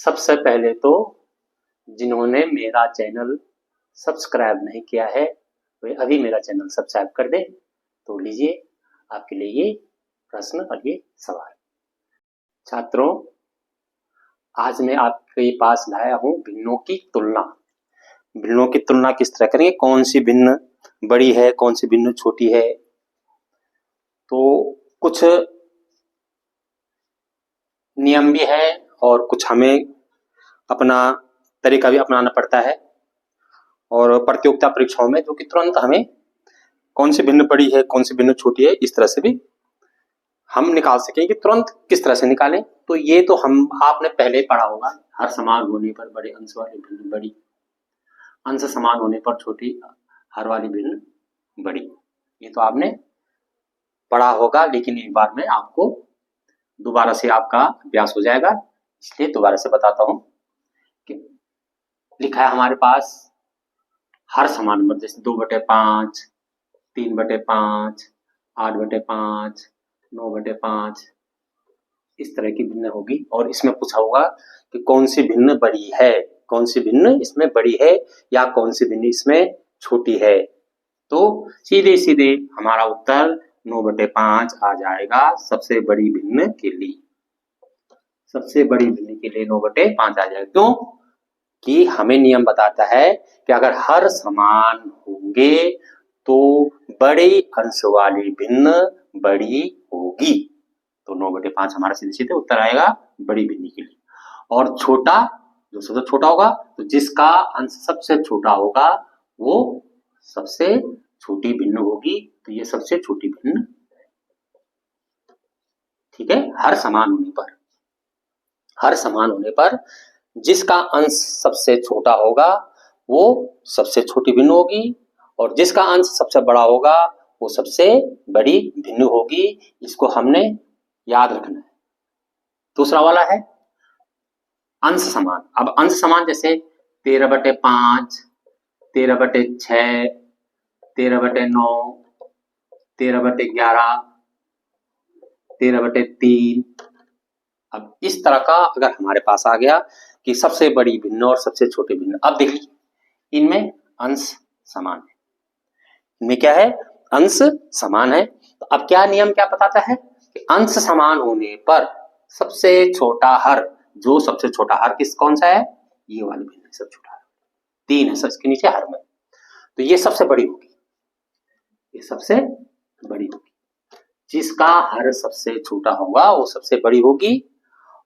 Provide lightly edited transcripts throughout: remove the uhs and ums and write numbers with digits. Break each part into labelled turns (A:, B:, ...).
A: सबसे पहले तो जिन्होंने मेरा चैनल सब्सक्राइब नहीं किया है वे अभी मेरा चैनल सब्सक्राइब कर दें। तो लीजिए आपके लिए ये प्रश्न और ये सवाल। छात्रों, आज मैं आपके पास लाया हूं भिन्नों की तुलना। भिन्नों की तुलना किस तरह करेंगे, कौन सी भिन्न बड़ी है, कौन सी भिन्न छोटी है। तो कुछ नियम भी है और कुछ हमें अपना तरीका भी अपनाना पड़ता है। और प्रतियोगिता परीक्षाओं में जो कि तुरंत हमें कौन सी भिन्न बड़ी है, कौन सी भिन्न छोटी है, इस तरह से भी हम निकाल सकें कि तुरंत किस तरह से निकालें। तो ये तो हम आपने पहले पढ़ा होगा, हर समान होने पर बड़े अंश वाली भिन्न बड़ी, अंश समान होने पर छोटी हर वाली भिन्न बड़ी। ये तो आपने पढ़ा होगा, लेकिन एक बार मैं आपको दोबारा से आपका अभ्यास हो जाएगा, इसलिए दोबारा से बताता हूं कि लिखा है हमारे पास हर समान नंबर, जैसे 2/5, 3/5, 8/5, 9/5, इस तरह की भिन्न होगी। और इसमें पूछा होगा कि कौन सी भिन्न बड़ी है, कौन सी भिन्न इसमें बड़ी है या कौन सी भिन्न इसमें छोटी है। तो सीधे सीधे हमारा उत्तर 9/5 आ जाएगा सबसे बड़ी भिन्न के लिए। सबसे बड़ी भिन्न के लिए 9/5 आ जाएगा। क्यों? कि हमें नियम बताता है कि अगर हर समान होंगे तो बड़े अंश वाली भिन्न बड़ी होगी। तो 9/5 हमारा सीधे सीधे उत्तर आएगा बड़ी भिन्न के लिए। और छोटा, जो सबसे छोटा होगा, तो जिसका अंश सबसे छोटा होगा वो सबसे छोटी भिन्न होगी। तो ये सबसे छोटी भिन्न, ठीक है। हर समान होने पर, हर समान होने पर जिसका अंश सबसे छोटा होगा वो सबसे छोटी भिन्न होगी, और जिसका अंश सबसे बड़ा होगा वो सबसे बड़ी भिन्न होगी। इसको हमने याद रखना है। दूसरा वाला है अंश समान। अब अंश समान जैसे 13/5, 13/6, 13/9, 13/11, 13/3। अब इस तरह का अगर हमारे पास आ गया कि सबसे बड़ी भिन्न और सबसे छोटी भिन्न, अब देखिए इनमें अंश समान है, इनमें क्या है, अंश समान है। तो अब क्या नियम क्या बताता है कि अंश समान होने पर सबसे छोटा हर, जो सबसे छोटा हर किस कौन सा है, ये वाली भिन्न सबसे छोटा हर 3 है, इसके नीचे हर में, तो ये सबसे बड़ी होगी, ये सबसे बड़ी होगी। जिसका हर सबसे छोटा होगा वो सबसे बड़ी होगी,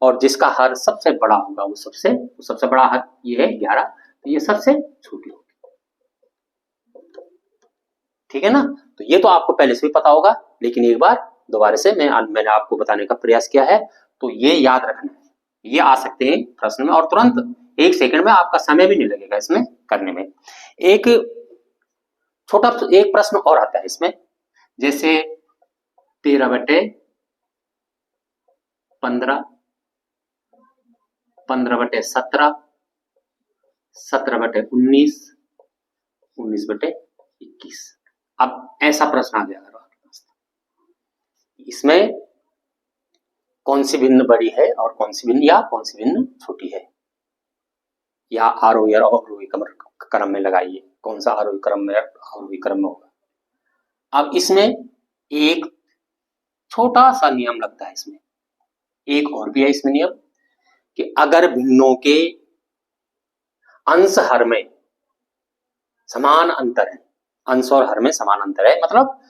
A: और जिसका हर सबसे बड़ा होगा वो सबसे बड़ा हर ये है 11, तो ये सबसे छोटी होगी। ठीक है ना। तो ये तो आपको पहले से भी पता होगा, लेकिन एक बार दोबारा से मैंने आपको बताने का प्रयास किया है। तो ये याद रखना है, ये आ सकते हैं प्रश्न में, और तुरंत 1 सेकंड में आपका समय भी नहीं लगेगा इसमें करने में। एक छोटा एक प्रश्न और आता है इसमें, जैसे 13/15, 15/17, 17/19, 19/21। अब ऐसा प्रश्न आ गया अगर आपके पास, इसमें कौन सी भिन्न बड़ी है और कौन सी भिन्न या कौन सी भिन्न छोटी है, या आरोही और अवरोही क्रम में लगाइए, कौन सा आरोही क्रम में अवरोही क्रम में होगा। अब इसमें एक छोटा सा नियम लगता है, इसमें एक और भी है इसमें नियम कि अगर भिन्नों के अंश हर में समान अंतर है, अंश और हर में समान अंतर है, मतलब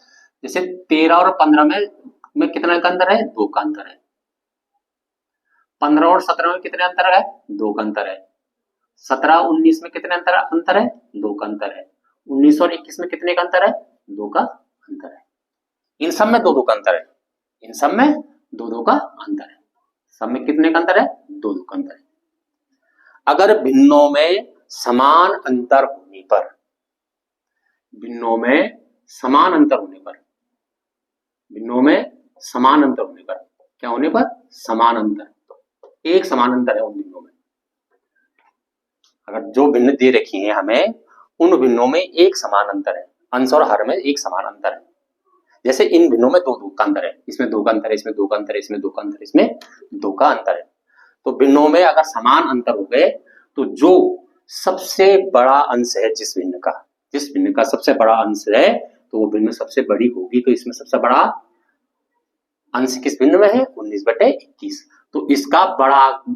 A: जैसे 13 और 15 में कितना का अंतर है, 2 का अंतर है। 15 और 17 में कितने अंतर है, 2 का अंतर है। 17 19 में कितने अंतर है, 2 का अंतर है। 19 और 21 में कितने का अंतर है, 2 का अंतर है। इन सब में 2-2 का अंतर है, इन सब में 2-2 का अंतर है। सब में कितने का अंतर है, 2-2 का अंतर है। अगर भिन्नों में समान अंतर होने पर, भिन्नों में समान अंतर होने पर, भिन्नों में समान अंतर होने पर, क्या होने पर, समान अंतर, एक समान अंतर है उन भिन्नों में। अगर जो भिन्न दे रखी है हमें, उन भिन्नों में एक समान अंतर है, अंश और हर में एक समान अंतर है। जैसे इन भिन्नों में 2-2 का अंतर है, इसमें 2 का अंतर है, इसमें 2 का अंतर है, इसमें 2 का अंतर है, इसमें 2 का अंतर है। तो भिन्नों में अगर समान अंतर हो गए तो जो सबसे बड़ा अंश है जिस भिन्न का सबसे बड़ा अंश है तो वो भिन्न सबसे बड़ी होगी। तो इसमें सबसे बड़ा अंश किस भिन्न में है? 19/21। तो इसका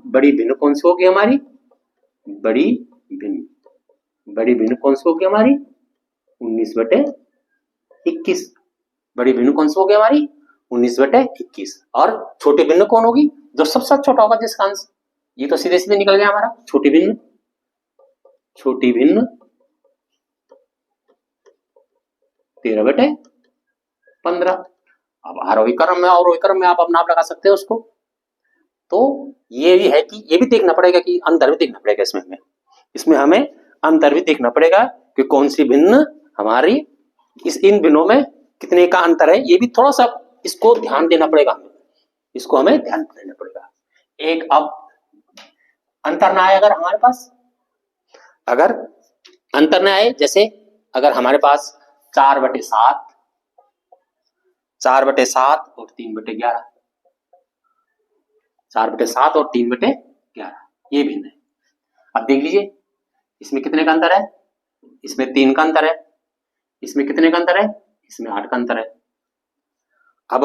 A: बड़ी भिन्न कौन सी होगी हमारी? बड़ी भिन्न कौन सी होगी हमारी? 19/21। बड़ी भिन्न कौन सी होगी हमारी? 19/21। और छोटी भिन्न कौन होगी? जो सबसे छोटा होगा जिसका अंश। ये तो सीधे सीधे निकल गया हमारा। छोटी भिन्न 13/15। अब आरोही क्रम में अवरोही क्रम में आप अपना आप लगा सकते हो उसको। तो ये भी है कि ये भी देखना पड़ेगा कि अंतर भी देखना पड़ेगा इसमें हमें अंतर भी देखना पड़ेगा कि कौन सी भिन्न हमारी इन भिन्नों में कितने का अंतर है। ये भी थोड़ा सा इसको ध्यान देना पड़ेगा हमें ध्यान देना पड़ेगा। एक अब अंतर ना आए अगर हमारे पास, अगर अंतर ना आए, जैसे अगर हमारे पास 4/7 और 3/11, 4/7 और 3/11 ये भिन्न है। अब देख लीजिए इसमें कितने का अंतर है? इसमें 3 का अंतर है। इसमें कितने का अंतर है? इसमें 8 का अंतर है। अब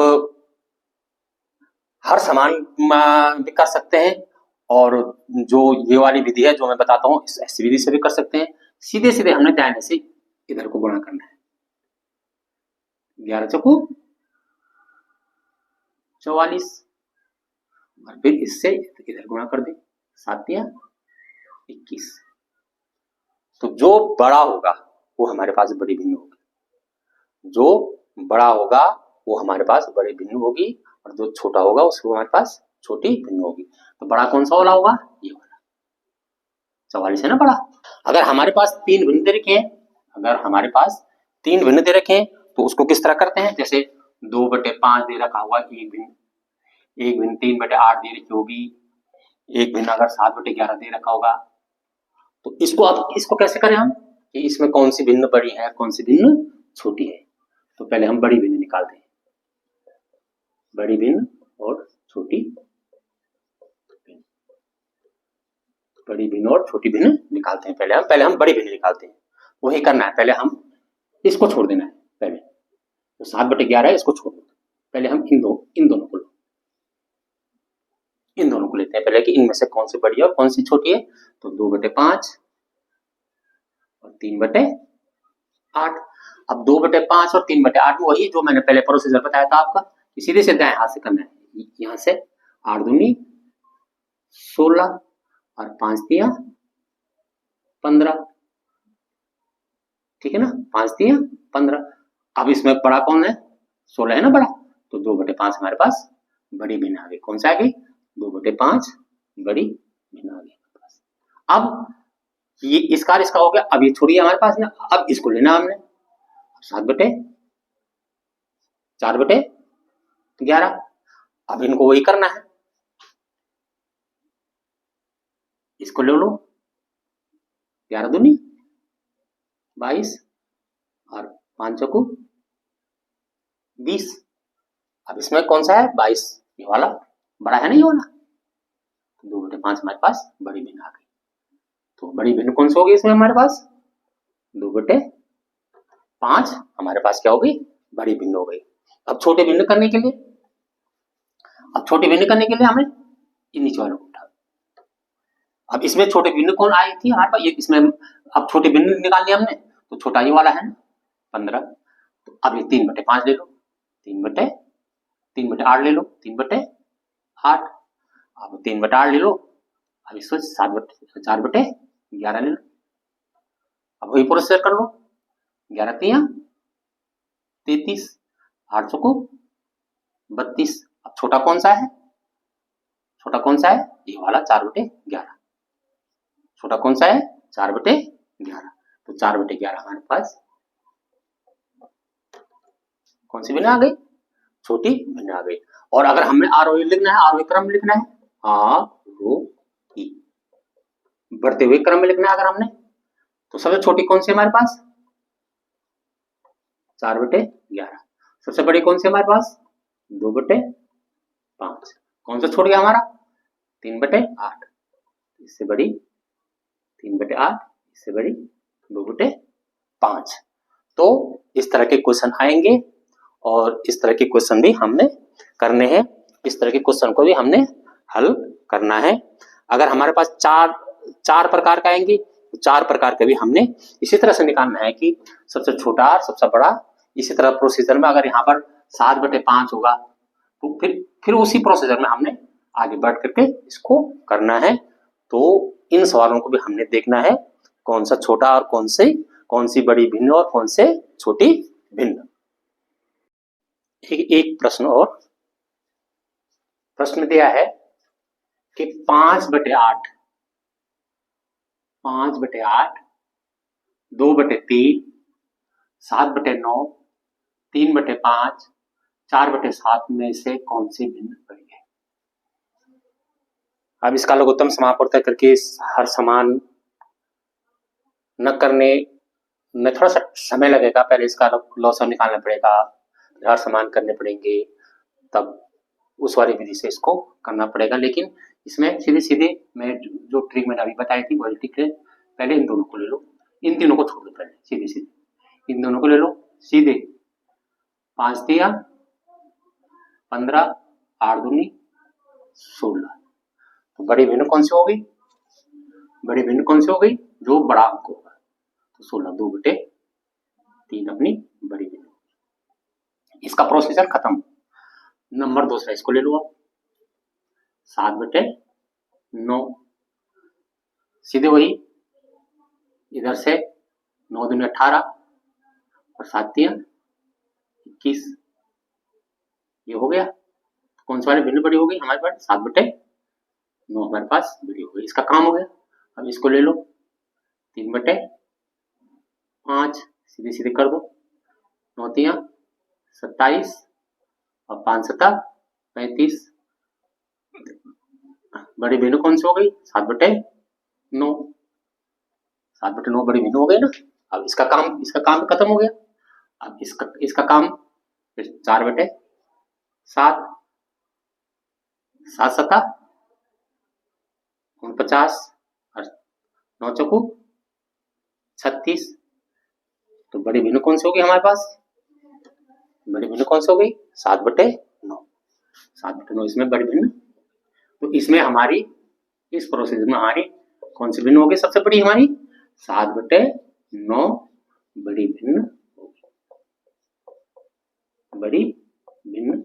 A: हर समान भी कर सकते हैं और जो ये वाली विधि है जो मैं बताता हूँ ऐसी विधि से भी कर सकते हैं। सीधे सीधे हमने दाहिने से इधर को गुणा करना है। 11 चौको 44 और फिर इससे इधर गुणा कर दे, 7 या 21। तो जो बड़ा होगा वो हमारे पास बड़ी भिन्न होगी। जो बड़ा होगा वो हमारे पास बड़ी भिन्न होगी और जो छोटा होगा उसको हमारे पास छोटी भिन्न होगी। तो बड़ा कौन सा वाला होगा? ये वाला 44 है ना बड़ा। अगर हमारे पास 3 भिन्न दे रखे हैं, तो उसको किस तरह करते हैं? जैसे 2/5 दे रखा हुआ, एक भिन्न 3/8 दे रखी होगी, एक भिन्न अगर 7/11 दे रखा होगा। तो इसको कैसे करें हम कि इसमें कौन सी भिन्न बड़ी है कौन सी भिन्न छोटी है? तो पहले हम बड़ी भिन्न निकालते हैं। बड़ी भिन्न और छोटी भिन्न, बड़ी भिन्न और छोटी भिन्न निकालते हैं। पहले हम बड़ी भिन्न निकालते हैं। वही करना है। पहले हम इसको छोड़ देना है। पहले तो 7/11 है, इसको छोड़ दो। पहले हम इन दोनों को लेते हैं पहले कि इनमें से कौन सी बड़ी है और कौन सी छोटी है। तो 2/5 और 3/8। अब 2/5 और 3/8 में वही जो मैंने पहले प्रोसीजर बताया था आपका, सीधे से दाएं हाथ से करना है। यहां से 8 दूनी 16 और 5 तिया 15, ठीक है ना, 5 तिया 15। अब इसमें बड़ा कौन है? 16 है ना बड़ा। तो 2/5 हमारे पास बड़ी भिन्न आ गई। कौन सा आ गई? 2/5 बड़ी भिन्न आ गई। अब ये इसका हो गया। अब ये छोड़िए हमारे पास ना, अब इसको लेना हमने 4/11। अब इनको वही करना है। इसको ले लो, 11 दूनी 22 और 5 चौको 20। अब इसमें कौन सा है? 22 ये वाला बड़ा है ना, ये वाला। 2/5 हमारे पास बड़ी भिन्न आ गई। तो बड़ी भिन्न कौन सी होगी इसमें हमारे पास? 2/5 हमारे पास क्या होगी? बड़ी भिन्न हो गई। अब छोटे भिन्न करने के लिए हमें इन नीचे वालों को उठा। अब इसमें छोटे भिन्न कौन आई थी हमारे पास? ये इसमें अब छोटे भिन्न निकालने हमने, तो छोटा ये वाला है ना 15। तो अब ये 3/5 ले लो, 3/8 ले लो, 3/8। अब 3/8 ले लो। अब इसको 4/11 ले लो। अब वही प्रोसेस कर लो। 11 तिया 33, 8 चौको 32। अब छोटा कौन सा है? ये वाला 4/11। छोटा कौन सा है? 4/11। तो 4/11 हमारे पास कौन सी भिन्न आ गई? छोटी भिन्न आ गई। और अगर हमें आरोही लिखना है, आरोही क्रम लिखना है, आरोही बढ़ते हुए क्रम में लिखना है अगर हमने, तो सबसे छोटी कौन सी हमारे पास? 4/11। सबसे बड़ी कौन सी हमारे पास? 2/5। कौन सा छोड़ गया हमारा? 3/8, इससे बड़ी 3/8, इससे बड़ी 2/5। तो इस तरह के क्वेश्चन आएंगे और इस तरह के क्वेश्चन भी हमने करने हैं। इस तरह के क्वेश्चन को भी हमने हल करना है। अगर हमारे पास चार प्रकार का आएंगे तो 4 प्रकार के भी हमने इसी तरह से निकालना है कि सबसे छोटा और सबसे बड़ा। इसी तरह प्रोसीजर में अगर यहाँ पर 7/5 होगा तो फिर उसी प्रोसीजर में हमने आगे बढ़ करके इसको करना है। तो इन सवालों को भी हमने देखना है, कौन सा छोटा और कौन सी बड़ी भिन्न और कौन से छोटी भिन्न। एक प्रश्न और, प्रश्न दिया है कि 5/8, 2/3, 7/9, 3/5, 4/7 में से कौन सी भिन्न बड़ी है। अब इसका लघुत्तम समापवर्तक करके हर समान न करने में थोड़ा सा समय लगेगा। पहले इसका लॉसम निकालना पड़ेगा, हर समान करने पड़ेंगे, तब उस वाली विधि से इसको करना पड़ेगा। लेकिन इसमें सीधे मैं जो ट्रिक मैंने अभी बताई थी वही ट्रिक है। पहले इन दोनों को ले लो, इन तीनों को छोड़ दो, पहले सीधे इन दोनों को ले लो सीधे। 5 दिया 15, 8 दूनी 16। तो बड़ी भिन्न कौन सी हो गई? बड़ी भिन्न कौन सी हो गई? जो बड़ा अंक होगा। तो 16 2/3 अपनी बड़ी भिन्न। इसका प्रोसीजर खत्म। नंबर दूसरा इसको ले लो आप, 7/9, सीधे वही इधर से 9 दूनी 18 और 7 तिया 21। ये हो गया। कौन सी वाली भिन्न बड़ी हो गई हमारे पास? 7/9 हमारे पास बड़ी हो गई। इसका काम हो गया। अब इसको ले लो 3/5, सीधे कर दो। 9 तिया 27 और 5 7 35। बड़ी भिन्न कौन सी हो गई? 7/9। 7/9 बड़ी भिन्न हो गई ना। अब इसका काम खत्म हो गया। अब इसका काम 4/7, 7 7 49 और 9 चौको 36। तो बड़ी भिन्न कौन सी हो गई हमारे पास? बड़ी भिन्न कौन सी हो गई? 7/9। 7/9 इसमें बड़ी भिन्न। तो इसमें हमारी इस प्रोसेस में हमारी कौन सी भिन्न होगी? सबसे बड़ी हमारी 7/9 बड़ी भिन्न। बड़ी भिन्न।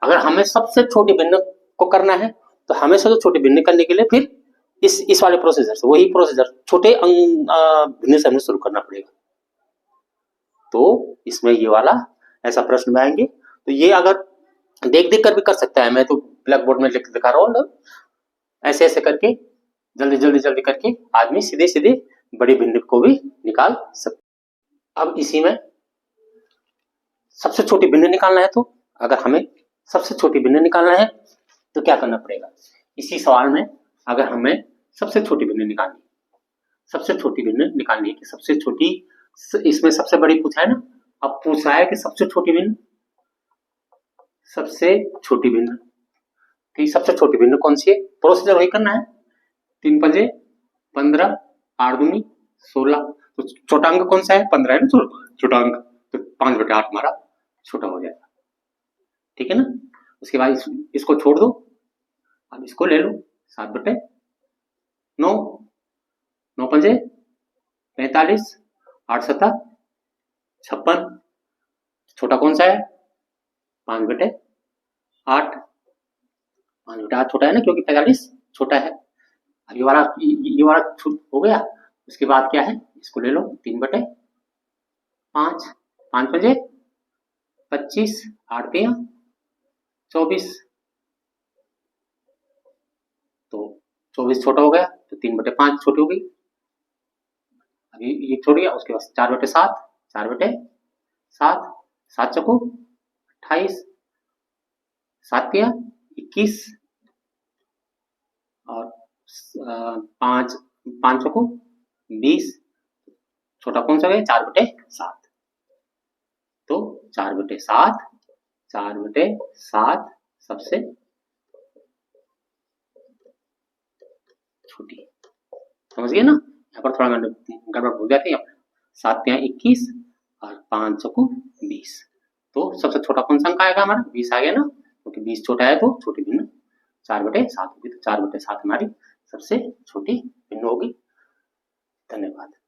A: अगर हमें सबसे छोटी भिन्न को करना है तो हमें सबसे छोटी भिन्न करने के लिए फिर इस वाले प्रोसीजर से, वही प्रोसीजर छोटे भिन्न से हमें शुरू करना पड़ेगा। तो इसमें ये वाला ऐसा प्रश्न में आएंगे। तो ये अगर देख कर भी कर सकता है, मैं तो ब्लैक बोर्ड में लिख दिखा रहा हूँ। ऐसे करके जल्दी करके आदमी सीधे बड़ी भिन्न को भी निकाल सकता। अब इसी में सबसे छोटी भिन्न निकालना है। तो अगर हमें सबसे छोटी भिन्न निकालना है तो क्या करना पड़ेगा? इसी सवाल में अगर हमें सबसे छोटी भिन्न निकालनी है कि सबसे छोटी, इसमें सबसे बड़ी पूछा है ना। अब पूछा है कि सबसे छोटी भिन्न तो सबसे छोटी भिन्न कौन सी है? प्रोसीजर वही करना है। 3 पंजे 15, 8 दूनी 16। तो छोटा अंक कौन सा है? 15 है ना छोटा अंक। तो 5/8 हमारा छोटा हो जाएगा। ठीक है ना। उसके बाद इसको छोड़ दो। अब इसको ले लो 7/9, 9 पंजे 45, 8 7 56। छोटा कौन सा है? 5/8। 5/8 छोटा है ना, क्योंकि 45 छोटा है। अब ये वाला हो गया। उसके बाद क्या है? इसको ले लो 3/5, 5 पंजे 25, 8 तिया 24। तो 24 छोटा हो गया तो 3/5 छोटी हो गई। अभी ये छोड़ गया। उसके बाद 4/7, 4/7, 7 चौको 28, 7 तिया 21 और 5 चौको 20। छोटा कौन सा गया? 4/7। तो 4/7 सबसे छोटी। समझ गए ना? यहाँ पर थोड़ा मैंने गड़बड़ हो गया था। 7 तिया 21 और 5 चौको 20। तो सबसे छोटा कौन सा अंक आएगा हमारा? 20 आ गया ना, क्योंकि 20 छोटा है तो छोटी भिन्न 4/7 होगी। तो 4/7 हमारी सबसे छोटी भिन्न होगी। धन्यवाद।